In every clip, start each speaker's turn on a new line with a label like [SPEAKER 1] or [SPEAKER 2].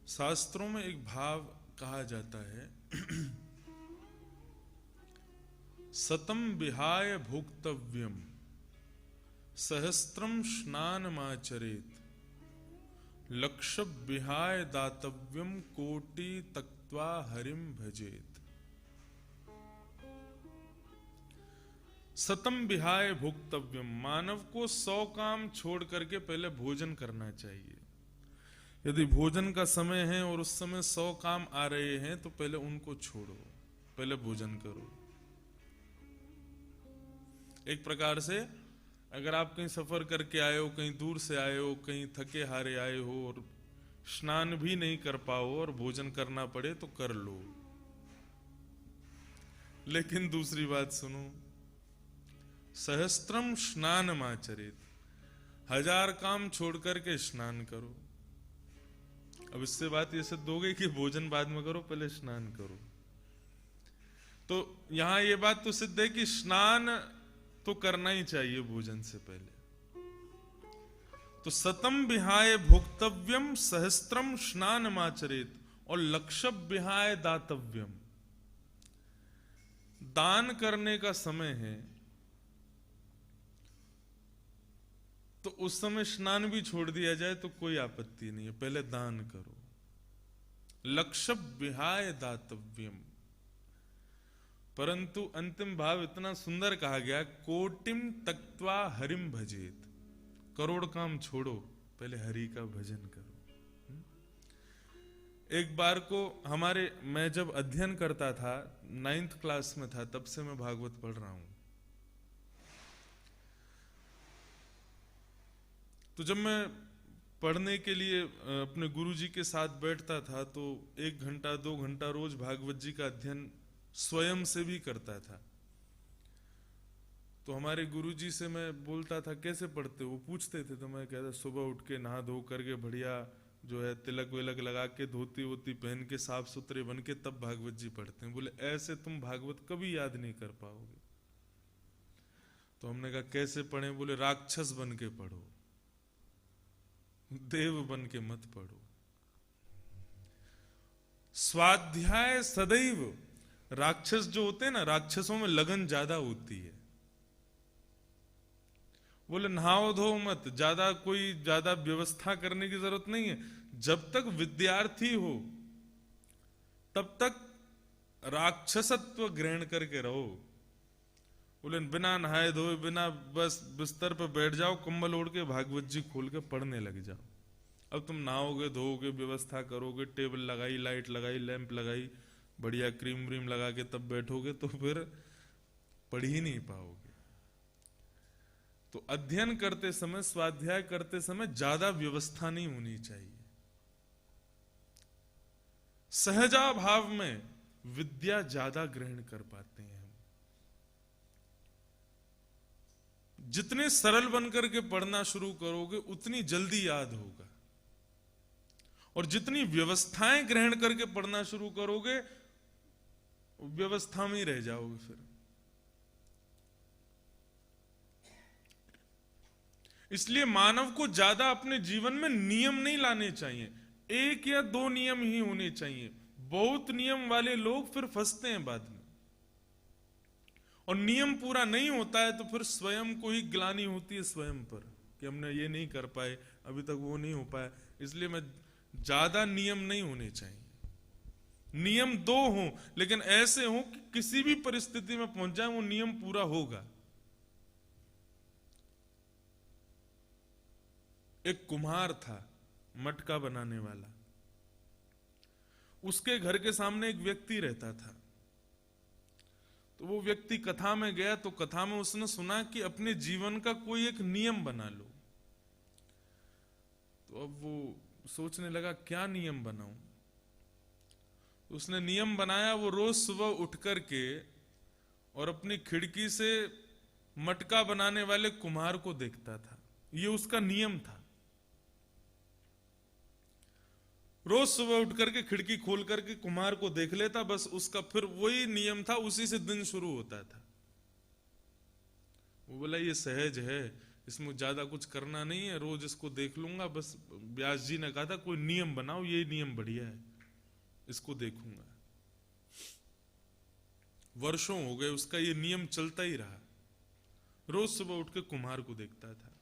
[SPEAKER 1] शास्त्रों में एक भाव कहा जाता है, सतम विहाय भोक्तव्यम सहस्त्रम स्नानमाचरेत लक्ष विहाय दातव्यम कोटि तक्त्वा हरिम भजेत। सतम विहाय भोक्तव्यम, मानव को 100 काम छोड़ करके पहले भोजन करना चाहिए। यदि भोजन का समय है और उस समय 100 काम आ रहे हैं तो पहले उनको छोड़ो, पहले भोजन करो। एक प्रकार से अगर आप कहीं सफर करके आए हो, कहीं दूर से आए हो, कहीं थके हारे आए हो और स्नान भी नहीं कर पाओ और भोजन करना पड़े तो कर लो। लेकिन दूसरी बात सुनो, सहस्त्रम स्नानमाचरेत, 1000 काम छोड़ करके स्नान करो। अब इससे बात ये सिद्ध हो गई कि भोजन बाद में करो, पहले स्नान करो। तो यहां ये बात तो सिद्ध है कि स्नान तो करना ही चाहिए भोजन से पहले। तो सतम विहाय भोक्तव्यम सहस्त्रम स्नानमाचरेत और लक्ष्य विहाय दातव्यम, दान करने का समय है तो उस समय स्नान भी छोड़ दिया जाए तो कोई आपत्ति नहीं है, पहले दान करो। लक्ष्य विहाय दातव्यम, परंतु अंतिम भाव इतना सुंदर कहा गया, कोटिम तक्त्वा हरिम भजेत, करोड़ काम छोड़ो, पहले हरि का भजन करो। एक बार को मैं जब अध्ययन करता था, 9th क्लास में था, तब से मैं भागवत पढ़ रहा हूं। तो जब मैं पढ़ने के लिए अपने गुरुजी के साथ बैठता था तो 1 घंटा 2 घंटा रोज भागवत जी का अध्ययन स्वयं से भी करता था। तो हमारे गुरुजी से मैं बोलता था कैसे पढ़ते हो, वो पूछते थे तो मैं कहता सुबह उठ के नहा धो करके बढ़िया जो है तिलक विलक लगा के धोती वोती पहन के साफ सुथरे बन के तब भागवत जी पढ़ते हैं। बोले ऐसे तुम भागवत कभी याद नहीं कर पाओगे। तो हमने कहा कैसे पढ़े? बोले राक्षस बन के पढ़ो, देव बन के मत पढ़ो। स्वाध्याय सदैव, राक्षस जो होते हैं ना, राक्षसों में लगन ज्यादा होती है। बोले नहाओ धो मत, ज्यादा व्यवस्था करने की जरूरत नहीं है। जब तक विद्यार्थी हो तब तक राक्षसत्व ग्रहण करके रहो। बोले बिना नहाए धोए, बिना बस बिस्तर पर बैठ जाओ, कंबल ओढ़ के भागवत जी खोल के पढ़ने लग जाओ। अब तुम नहाओगे धोओगे, व्यवस्था करोगे, टेबल लगाई, लाइट लगाई, लैंप लगाई, बढ़िया क्रीम व्रीम लगा के तब बैठोगे तो फिर पढ़ ही नहीं पाओगे। तो अध्ययन करते समय, स्वाध्याय करते समय ज्यादा व्यवस्था नहीं होनी चाहिए। सहजा भाव में विद्या ज्यादा ग्रहण कर पाते हैं हम। जितने सरल बनकर के पढ़ना शुरू करोगे उतनी जल्दी याद होगा, और जितनी व्यवस्थाएं ग्रहण करके पढ़ना शुरू करोगे व्यवस्था में ही रह जाओगे। फिर इसलिए मानव को ज्यादा अपने जीवन में नियम नहीं लाने चाहिए, 1 या 2 नियम ही होने चाहिए। बहुत नियम वाले लोग फिर फंसते हैं बाद में, और नियम पूरा नहीं होता है तो फिर स्वयं को ही ग्लानि होती है स्वयं पर कि हमने ये नहीं कर पाए, अभी तक वो नहीं हो पाया। इसलिए मैं ज्यादा नियम नहीं होने चाहिए। नियम 2 हों, लेकिन ऐसे हों कि किसी भी परिस्थिति में पहुंच जाए वो नियम पूरा होगा। एक कुम्हार था, मटका बनाने वाला। उसके घर के सामने एक व्यक्ति रहता था। तो वो व्यक्ति कथा में गया तो कथा में उसने सुना कि अपने जीवन का कोई एक नियम बना लो। तो अब वो सोचने लगा क्या नियम बनाऊं। तो उसने नियम बनाया, वो रोज सुबह उठ करके और अपनी खिड़की से मटका बनाने वाले कुम्हार को देखता था। ये उसका नियम था। रोज सुबह उठ करके खिड़की खोल करके कुम्हार को देख लेता, बस उसका फिर वही नियम था, उसी से दिन शुरू होता था। वो बोला ये सहज है, इसमें ज्यादा कुछ करना नहीं है, रोज इसको देख लूंगा बस। व्यास जी ने कहा था कोई नियम बनाओ, ये नियम बढ़िया है, इसको देखूंगा। वर्षों हो गए उसका ये नियम चलता ही रहा, रोज सुबह उठ के कुम्हार को देखता था।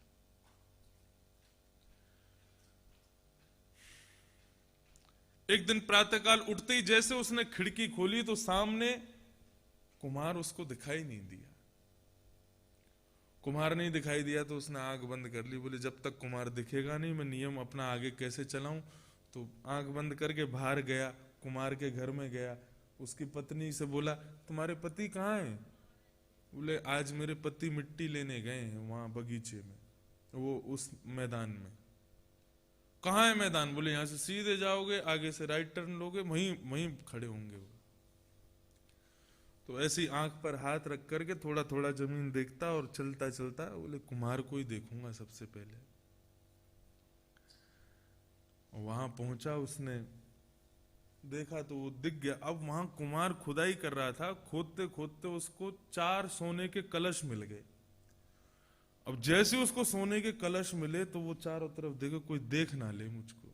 [SPEAKER 1] एक दिन प्रातःकाल उठते ही जैसे उसने खिड़की खोली तो सामने कुम्हार उसको दिखाई नहीं दिया। कुम्हार नहीं दिखाई दिया तो उसने आंख बंद कर ली, बोले जब तक कुम्हार दिखेगा नहीं मैं नियम अपना आगे कैसे चलाऊं। तो आंख बंद करके बाहर गया, कुम्हार के घर में गया, उसकी पत्नी से बोला तुम्हारे पति कहाँ हैं? बोले आज मेरे पति मिट्टी लेने गए हैं वहां बगीचे में, वो उस मैदान में। कहाँ है मैदान? बोले यहां से सीधे जाओगे, आगे से राइट टर्न लोगे, वहीं वहीं खड़े होंगे वो। तो ऐसी आंख पर हाथ रख करके थोड़ा थोड़ा जमीन देखता और चलता चलता, बोले कुम्हार को ही देखूंगा सबसे पहले। वहां पहुंचा, उसने देखा तो वो दिख गया। अब वहां कुम्हार खुदाई कर रहा था, खोदते खोदते उसको 4 सोने के कलश मिल गए। अब जैसे उसको सोने के कलश मिले तो वो चारों तरफ देखे कोई देख ना ले मुझको,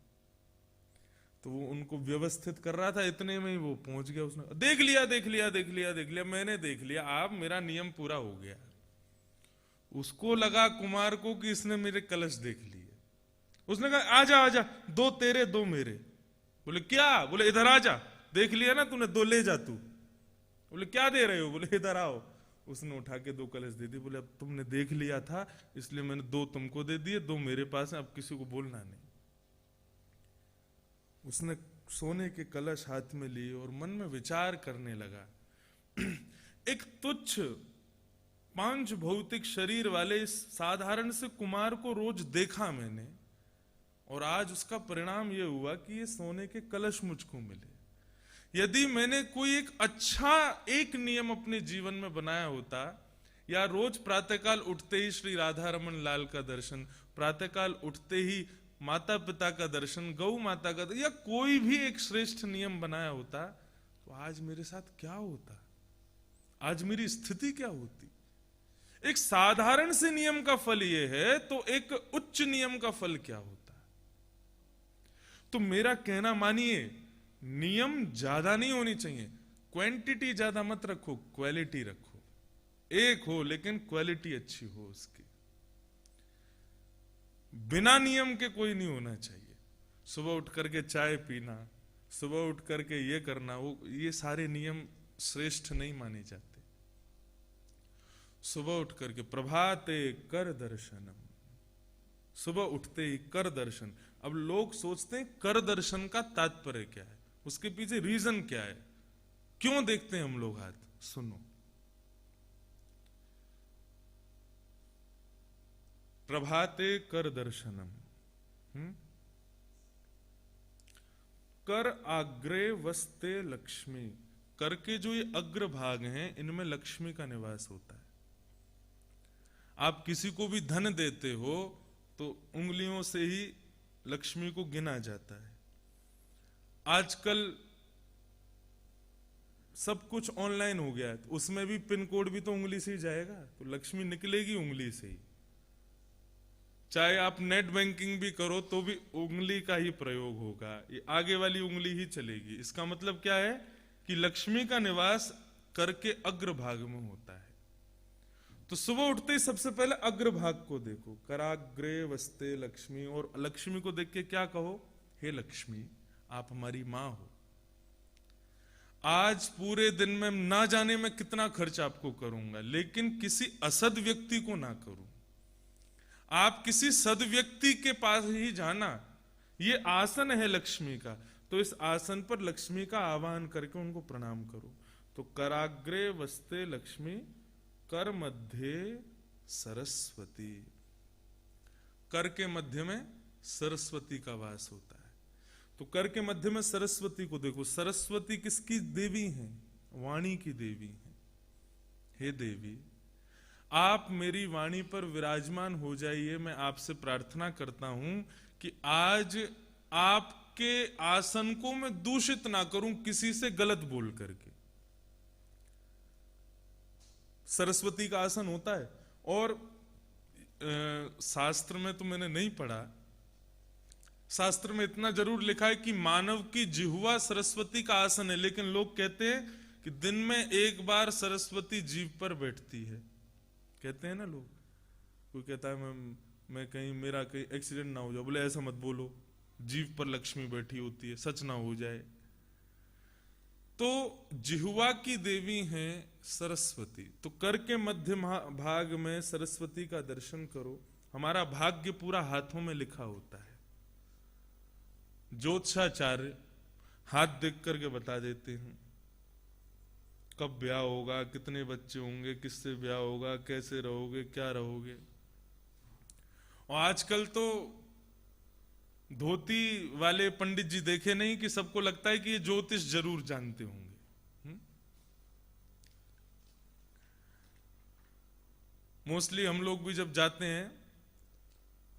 [SPEAKER 1] तो वो उनको व्यवस्थित कर रहा था। इतने में ही वो पहुंच गया, उसने देख लिया देख लिया देख लिया देख लिया, मैंने देख लिया, आप मेरा नियम पूरा हो गया। उसको लगा कुमार को कि इसने मेरे कलश देख लिए। उसने कहा आजा आजा, 2 तेरे 2 मेरे। बोले क्या? बोले इधर आजा, देख लिया ना तूने, 2 ले जा तू। बोले क्या दे रहे हो? बोले इधर आओ। उसने उठा के 2 कलश दे दिए। बोले अब तुमने देख लिया था इसलिए मैंने 2 तुमको दे दिए, 2 मेरे पास है, अब किसी को बोलना नहीं। उसने सोने के कलश हाथ में लिए और मन में विचार करने लगा। एक तुच्छ 5 भौतिक शरीर वाले इस साधारण से कुमार को रोज देखा मैंने, और आज उसका परिणाम यह हुआ कि ये सोने के कलश मुझको मिले। यदि मैंने कोई एक अच्छा एक नियम अपने जीवन में बनाया होता, या रोज प्रातःकाल उठते ही श्री राधा रमन लाल का दर्शन, प्रातःकाल उठते ही माता पिता का दर्शन, गौ माता का दर्शन, या कोई भी एक श्रेष्ठ नियम बनाया होता, तो आज मेरे साथ क्या होता, आज मेरी स्थिति क्या होती। एक साधारण से नियम का फल यह है, तो एक उच्च नियम का फल क्या होता। तो मेरा कहना मानिए, नियम ज्यादा नहीं होनी चाहिए, क्वांटिटी ज्यादा मत रखो, क्वालिटी रखो। एक हो लेकिन क्वालिटी अच्छी हो उसकी। बिना नियम के कोई नहीं होना चाहिए। सुबह उठ करके चाय पीना, सुबह उठ करके ये करना, वो ये सारे नियम श्रेष्ठ नहीं माने जाते। सुबह उठ करके प्रभाते कर दर्शनम, सुबह उठते ही कर दर्शन। अब लोग सोचते हैं कर दर्शन का तात्पर्य क्या है, उसके पीछे रीजन क्या है, क्यों देखते हैं हम लोग हाथ। सुनो, प्रभाते कर दर्शनम, कर आग्रे वस्ते लक्ष्मी। कर के जो ये अग्र भाग हैं इनमें लक्ष्मी का निवास होता है। आप किसी को भी धन देते हो तो उंगलियों से ही लक्ष्मी को गिना जाता है। आजकल सब कुछ ऑनलाइन हो गया है, तो उसमें भी पिन कोड भी तो उंगली से ही जाएगा, तो लक्ष्मी निकलेगी उंगली से ही। चाहे आप नेट बैंकिंग भी करो तो भी उंगली का ही प्रयोग होगा, ये आगे वाली उंगली ही चलेगी। इसका मतलब क्या है कि लक्ष्मी का निवास करके अग्रभाग में होता है। तो सुबह उठते ही सबसे पहले अग्रभाग को देखो, कराग्रे वस्ते लक्ष्मी, और लक्ष्मी को देख के क्या कहो, हे लक्ष्मी आप हमारी मां हो। आज पूरे दिन में ना जाने में कितना खर्च आपको करूंगा, लेकिन किसी असद व्यक्ति को ना करूं। आप किसी सद व्यक्ति के पास ही जाना, ये आसन है लक्ष्मी का, तो इस आसन पर लक्ष्मी का आवाहन करके उनको प्रणाम करो। तो कराग्रे वस्ते लक्ष्मी, कर मध्य सरस्वती, कर के मध्य में सरस्वती का वास होता है। तो कर के मध्य में सरस्वती को देखो। सरस्वती किसकी देवी हैं? वाणी की देवी हैं। हे देवी, आप मेरी वाणी पर विराजमान हो जाइए। मैं आपसे प्रार्थना करता हूं कि आज आपके आसन को मैं दूषित ना करूं किसी से गलत बोल करके। सरस्वती का आसन होता है, और शास्त्र में तो मैंने नहीं पढ़ा, शास्त्र में इतना जरूर लिखा है कि मानव की जिह्वा सरस्वती का आसन है, लेकिन लोग कहते हैं कि दिन में एक बार सरस्वती जीभ पर बैठती है, कहते हैं ना लोग। कोई कहता है मैं कहीं मेरा कहीं एक्सीडेंट ना हो जाए, बोले ऐसा मत बोलो, जीभ पर लक्ष्मी बैठी होती है, सच ना हो जाए। तो जिह्वा की देवी हैं सरस्वती, तो कर के मध्य भाग में सरस्वती का दर्शन करो। हमारा भाग्य पूरा हाथों में लिखा होता है। ज्योतिषाचार्य हाथ देख करके बता देते हैं कब ब्याह होगा, कितने बच्चे होंगे, किससे ब्याह होगा, कैसे रहोगे, क्या रहोगे। और आजकल तो धोती वाले पंडित जी देखे नहीं कि सबको लगता है कि ये ज्योतिष जरूर जानते होंगे। मोस्टली हम लोग भी जब जाते हैं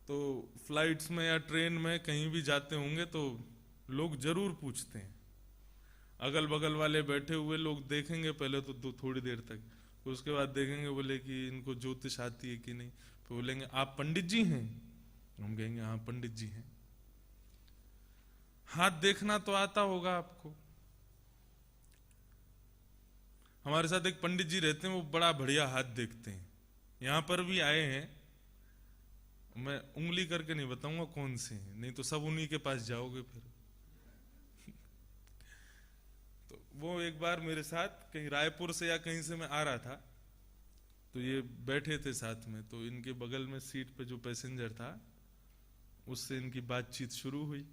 [SPEAKER 1] तो फ्लाइट्स में या ट्रेन में कहीं भी जाते होंगे तो लोग जरूर पूछते हैं, अगल बगल वाले बैठे हुए लोग देखेंगे पहले तो थोड़ी देर तक, उसके बाद देखेंगे बोले कि इनको ज्योतिष आती है कि नहीं, फिर बोलेंगे आप पंडित जी हैं, हम कहेंगे हाँ पंडित जी हैं। हाथ देखना तो आता होगा आपको। हमारे साथ एक पंडित जी रहते हैं, वो बड़ा बढ़िया हाथ देखते हैं, यहां पर भी आए हैं। मैं उंगली करके नहीं बताऊंगा कौन से हैं, नहीं तो सब उन्हीं के पास जाओगे फिर। तो वो एक बार मेरे साथ कहीं रायपुर से या कहीं से मैं आ रहा था, तो ये बैठे थे साथ में, तो इनके बगल में सीट पे जो पैसेंजर था उससे इनकी बातचीत शुरू हुई,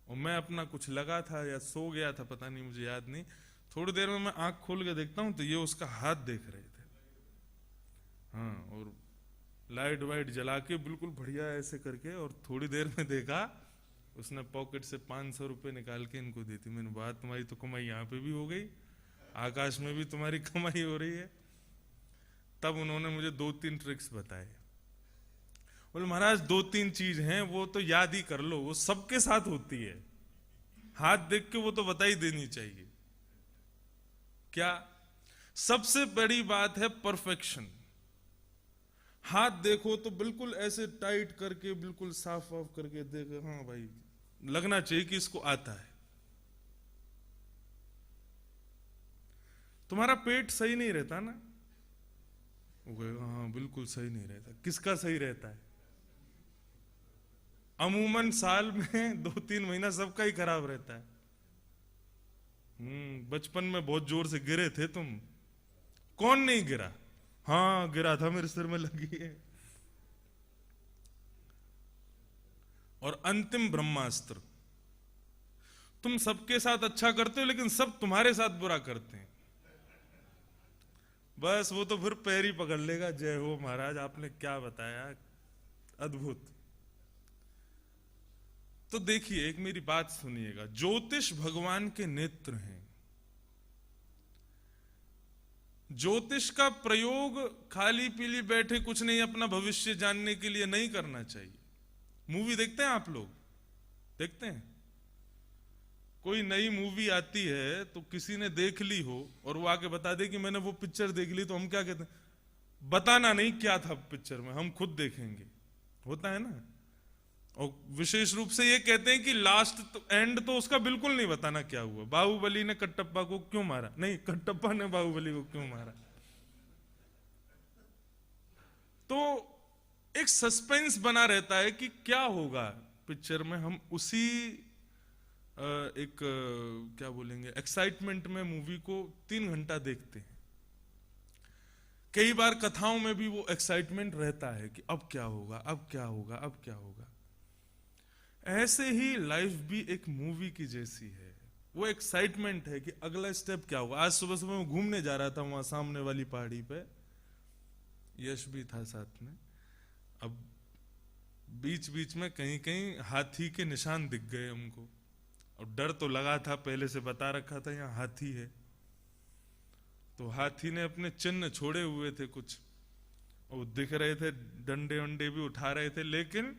[SPEAKER 1] और मैं अपना कुछ लगा था या सो गया था, पता नहीं, मुझे याद नहीं। थोड़ी देर में मैं आंख खोल के देखता हूं तो ये उसका हाथ देख रहे थे, हाँ, और लाइट वाइट जला के बिल्कुल बढ़िया ऐसे करके, और थोड़ी देर में देखा उसने पॉकेट से 500 रुपए निकाल के इनको दी थी। मैंने बात, तुम्हारी तो कमाई यहाँ पे भी हो गई, आकाश में भी तुम्हारी कमाई हो रही है। तब उन्होंने मुझे 2-3 ट्रिक्स बताए। बोले महाराज 2-3 चीज हैं वो तो याद ही कर लो, वो सबके साथ होती है, हाथ देख के वो तो बता ही देनी चाहिए। क्या? सबसे बड़ी बात है परफेक्शन। हाथ देखो तो बिल्कुल ऐसे टाइट करके, बिल्कुल साफ साफ करके देखो, हाँ भाई, लगना चाहिए कि इसको आता है। तुम्हारा पेट सही नहीं रहता ना, वो कहेगा हाँ बिल्कुल सही नहीं रहता। किसका सही रहता है? अमूमन साल में 2-3 महीना सबका ही खराब रहता है। बचपन में बहुत जोर से गिरे थे तुम, कौन नहीं गिरा? हाँ गिरा था, मेरे सिर में लगी है। और अंतिम ब्रह्मास्त्र, तुम सबके साथ अच्छा करते हो लेकिन सब तुम्हारे साथ बुरा करते हैं, बस वो तो फिर पैर ही पकड़ लेगा, जय हो महाराज आपने क्या बताया, अद्भुत। तो देखिए, एक मेरी बात सुनिएगा, ज्योतिष भगवान के नेत्र हैं। ज्योतिष का प्रयोग खाली पीली बैठे कुछ नहीं अपना भविष्य जानने के लिए नहीं करना चाहिए। मूवी देखते हैं आप लोग? देखते हैं? कोई नई मूवी आती है तो किसी ने देख ली हो और वो आके बता दे कि मैंने वो पिक्चर देख ली, तो हम क्या कहते हैं? बताना नहीं क्या था पिक्चर में, हम खुद देखेंगे, होता है ना। और विशेष रूप से ये कहते हैं कि लास्ट तो, एंड तो उसका बिल्कुल नहीं बताना क्या हुआ। बाहुबली ने कटप्पा को क्यों मारा? नहीं, कटप्पा ने बाहुबली को क्यों मारा? तो एक सस्पेंस बना रहता है कि क्या होगा पिक्चर में, हम उसी एक क्या बोलेंगे, एक्साइटमेंट में मूवी को 3 घंटा देखते हैं। कई बार कथाओं में भी वो एक्साइटमेंट रहता है कि अब क्या होगा, अब क्या होगा, अब क्या होगा। ऐसे ही लाइफ भी एक मूवी की जैसी है, वो एक्साइटमेंट है कि अगला स्टेप क्या होगा। आज सुबह सुबह मैं घूमने जा रहा था वहां सामने वाली पहाड़ी पे, यश भी था साथ में। अब बीच बीच में कहीं कहीं हाथी के निशान दिख गए हमको, और डर तो लगा था, पहले से बता रखा था यहाँ हाथी है। तो हाथी ने अपने चिन्ह छोड़े हुए थे कुछ, और दिख रहे थे, डंडे वंडे भी उठा रहे थे, लेकिन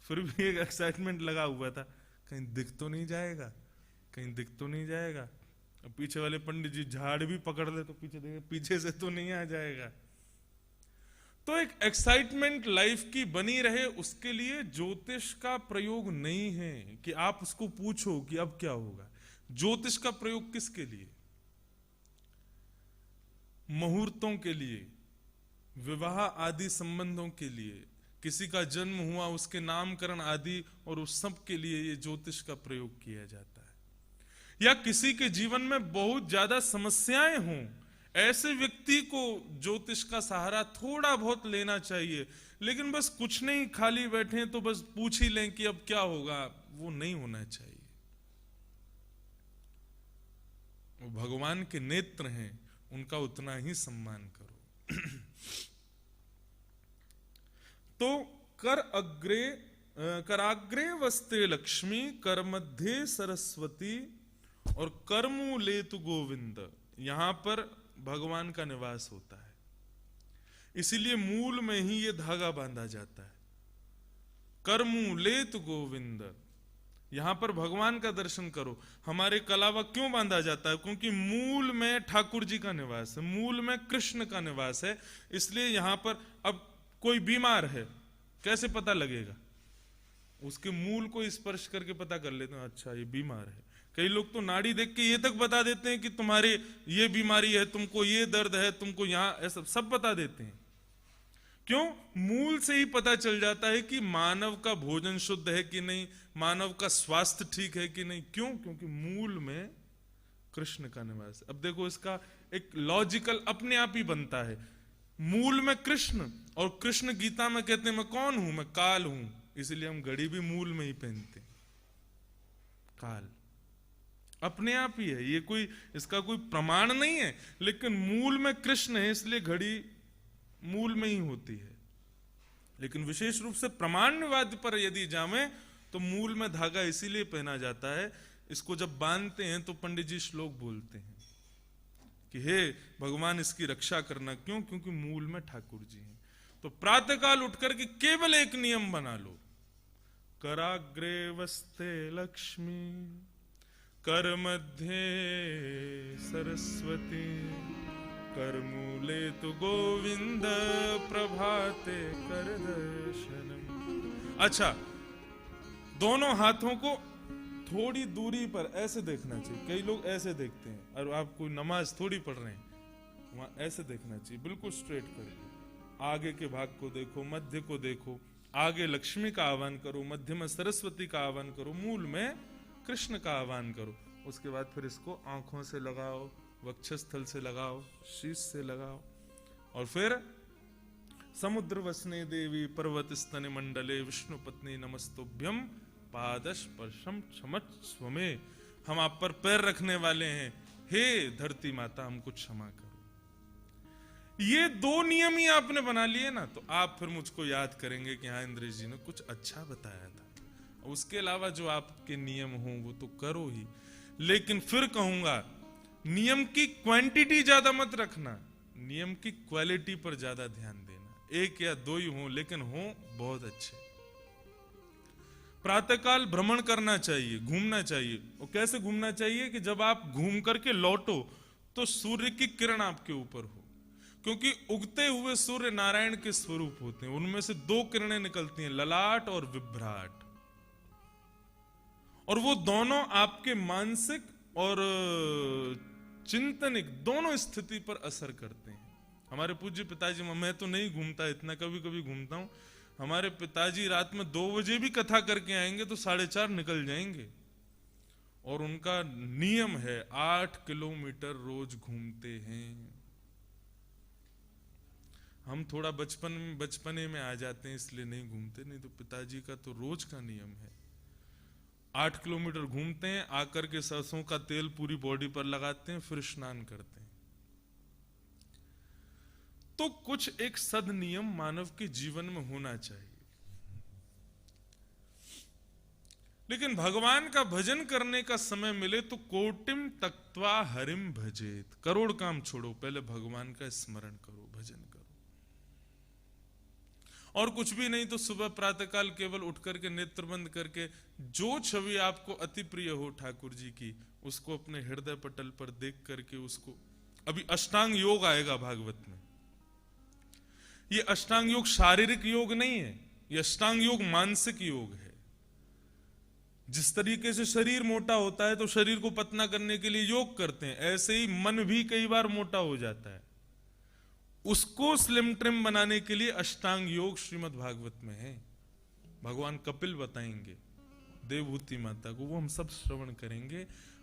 [SPEAKER 1] फिर भी एक एक्साइटमेंट लगा हुआ था, कहीं दिख तो नहीं जाएगा, कहीं दिख तो नहीं जाएगा। अब पीछे वाले पंडित जी झाड़ भी पकड़ ले तो पीछे देखे, पीछे से तो नहीं आ जाएगा। तो एक एक्साइटमेंट लाइफ की बनी रहे, उसके लिए ज्योतिष का प्रयोग नहीं है कि आप उसको पूछो कि अब क्या होगा। ज्योतिष का प्रयोग किसके लिए? मुहूर्तों के लिए, विवाह आदि संबंधों के लिए, किसी का जन्म हुआ उसके नामकरण आदि और उस सब के लिए ये ज्योतिष का प्रयोग किया जाता है। या किसी के जीवन में बहुत ज्यादा समस्याएं हों, ऐसे व्यक्ति को ज्योतिष का सहारा थोड़ा बहुत लेना चाहिए। लेकिन बस कुछ नहीं, खाली बैठे तो बस पूछ ही लें कि अब क्या होगा, वो नहीं होना चाहिए। वो भगवान के नेत्र हैं, उनका उतना ही सम्मान करो। तो कराग्रे वस्ते लक्ष्मी, कर मध्य सरस्वती और कर मूले तु गोविंद। यहां पर भगवान का निवास होता है, इसीलिए मूल में ही ये धागा बांधा जाता है। कर मूले तु गोविंद, यहां पर भगवान का दर्शन करो। हमारे कलावा क्यों बांधा जाता है? क्योंकि मूल में ठाकुर जी का निवास है, मूल में कृष्ण का निवास है। इसलिए यहां पर अब कोई बीमार है, कैसे पता लगेगा? उसके मूल को स्पर्श करके पता कर लेते हैं, अच्छा ये बीमार है। कई लोग तो नाड़ी देख के ये तक बता देते हैं कि तुम्हारे ये बीमारी है, तुमको ये दर्द है, तुमको यहां ऐसा सब बता देते हैं। क्यों? मूल से ही पता चल जाता है कि मानव का भोजन शुद्ध है कि नहीं, मानव का स्वास्थ्य ठीक है कि नहीं। क्यों? क्योंकि मूल में कृष्ण का निवास है। अब देखो, इसका एक लॉजिकल अपने आप ही बनता है। मूल में कृष्ण, और कृष्ण गीता में कहते हैं मैं कौन हूं? मैं काल हूं। इसलिए हम घड़ी भी मूल में ही पहनते हैं, काल। अपने आप ही है, ये कोई इसका कोई प्रमाण नहीं है, लेकिन मूल में कृष्ण है इसलिए घड़ी मूल में ही होती है। लेकिन विशेष रूप से प्रमाणवाद पर यदि जामे तो मूल में धागा इसीलिए पहना जाता है। इसको जब बांधते हैं तो पंडित जी श्लोक बोलते हैं कि हे भगवान इसकी रक्षा करना। क्यों? क्योंकि मूल में ठाकुर जी हैं। तो प्रातःकाल उठकर के केवल एक नियम बना लो, कराग्रे वस्ते लक्ष्मी, कर मध्य सरस्वती, कर मूले तु गोविंद, प्रभाते कर दर्शनम। अच्छा, दोनों हाथों को थोड़ी दूरी पर ऐसे देखना चाहिए। कई लोग ऐसे देखते हैं, और आप कोई नमाज थोड़ी पढ़ रहे हैं, वहां ऐसे देखना चाहिए, बिल्कुल स्ट्रेट करके। आगे के भाग को देखो, मध्य को देखो। आगे लक्ष्मी का आह्वान करो, मध्य में सरस्वती का आह्वान करो, मूल में कृष्ण का आह्वान करो। उसके बाद फिर इसको आंखों से लगाओ, वक्षस्थल से लगाओ, शीश से लगाओ, और फिर समुद्र वसने देवी पर्वत स्तन मंडले विष्णु पत्नी नमस्तुभ्यम पादस्पर्शम क्षमस्व में। हम आप पर पैर रखने वाले हैं, हे धरती माता हमको क्षमा करो। ये दो नियम ही आपने बना लिए ना, तो आप फिर मुझको याद करेंगे कि हाँ इंद्रेश जी ने कुछ अच्छा बताया था। उसके अलावा जो आपके नियम हो वो तो करो ही, लेकिन फिर कहूंगा नियम की क्वांटिटी ज्यादा मत रखना, नियम की क्वालिटी पर ज्यादा ध्यान देना। एक या दो ही हो, लेकिन हो बहुत अच्छे। प्रातःकाल भ्रमण करना चाहिए, घूमना चाहिए। और कैसे घूमना चाहिए? कि जब आप घूम करके लौटो तो सूर्य की किरण आपके ऊपर हो, क्योंकि उगते हुए सूर्य नारायण के स्वरूप होते हैं। उनमें से दो किरणें निकलती हैं, ललाट और विभ्राट, और वो दोनों आपके मानसिक और चिंतनिक दोनों स्थिति पर असर करते हैं। हमारे पूज्य पिताजी, मैं तो नहीं घूमता इतना, कभी कभी घूमता हूं। हमारे पिताजी रात में 2 बजे भी कथा करके आएंगे तो 4:30 निकल जाएंगे, और उनका नियम है 8 किलोमीटर रोज घूमते हैं। हम थोड़ा बचपने में आ जाते हैं इसलिए नहीं घूमते, नहीं तो पिताजी का तो रोज का नियम है। 8 किलोमीटर घूमते हैं, आकर के सरसों का तेल पूरी बॉडी पर लगाते हैं, फिर स्नान करते हैं। तो कुछ एक सद नियम मानव के जीवन में होना चाहिए। लेकिन भगवान का भजन करने का समय मिले तो कोटिम तक्त्वा हरिम भजेत। करोड़ काम छोड़ो, पहले भगवान का स्मरण करो, भजन करो। और कुछ भी नहीं तो सुबह प्रातःकाल केवल उठ करके नेत्र बंद करके जो छवि आपको अति प्रिय हो ठाकुर जी की, उसको अपने हृदय पटल पर देख करके उसको, अभी अष्टांग योग आएगा भागवत में, ये अष्टांग योग शारीरिक योग नहीं है, ये अष्टांग योग मानसिक योग है। जिस तरीके से शरीर मोटा होता है तो शरीर को पतला करने के लिए योग करते हैं, ऐसे ही मन भी कई बार मोटा हो जाता है, उसको स्लिम ट्रिम बनाने के लिए अष्टांग योग श्रीमद् भागवत में है। भगवान कपिल बताएंगे देवभूति माता को, वो हम सब श्रवण करेंगे।